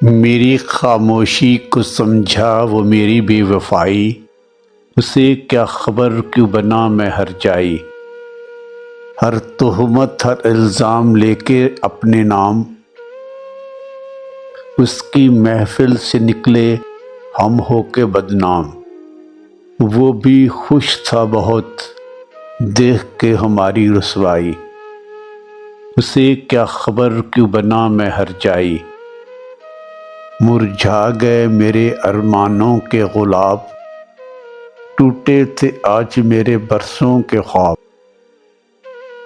میری خاموشی کو سمجھا وہ میری بے وفائی، اسے کیا خبر کیوں بنا میں ہر جائی۔ ہر تہمت ہر الزام لے کے اپنے نام، اس کی محفل سے نکلے ہم ہو کے بدنام۔ وہ بھی خوش تھا بہت دیکھ کے ہماری رسوائی، اسے کیا خبر کیوں بنا میں ہر جائی۔ مرجھا گئے میرے ارمانوں کے گلاب، ٹوٹے تھے آج میرے برسوں کے خواب۔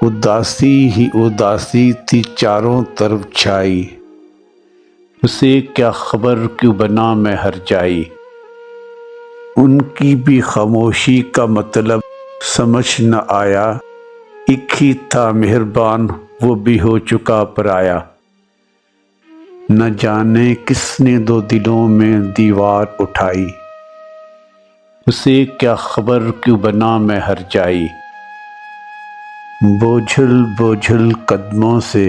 اداسی ہی اداسی تھی چاروں طرف چھائی، اسے کیا خبر کیوں بنا میں ہر جائی۔ ان کی بھی خاموشی کا مطلب سمجھ نہ آیا، ایک ہی تھا مہربان وہ بھی ہو چکا پرایا۔ نہ جانے کس نے دو دلوں میں دیوار اٹھائی، اسے کیا خبر کیوں بنا میں ہر جائی۔ بوجھل بوجھل قدموں سے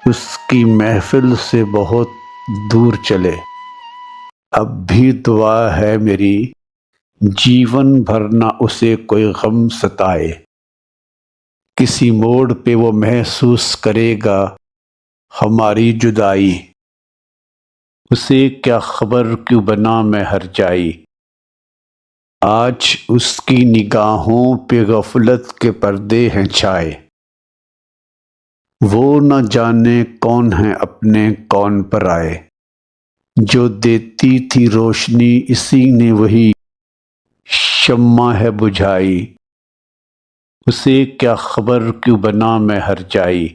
اس کی محفل سے بہت دور چلے، اب بھی دعا ہے میری جیون بھر نہ اسے کوئی غم ستائے۔ کسی موڑ پہ وہ محسوس کرے گا ہماری جدائی، اسے کیا خبر کیوں بنا میں ہر جائی۔ آج اس کی نگاہوں پہ غفلت کے پردے ہیں چھائے، وہ نہ جانے کون ہیں اپنے کون پر آئے۔ جو دیتی تھی روشنی اسی نے وہی شمع ہے بجھائی، اسے کیا خبر کیوں بنا میں ہر جائی۔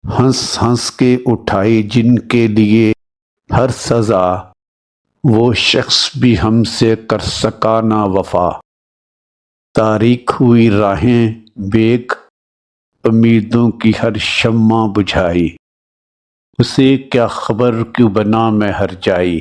ہنس ہنس کے اٹھائی جن کے لیے ہر سزا، وہ شخص بھی ہم سے کر سکا نہ وفا۔ تاریک ہوئی راہیں بیک امیدوں کی ہر شمع بجھائی، اسے کیا خبر کیوں بنا میں ہر جائی۔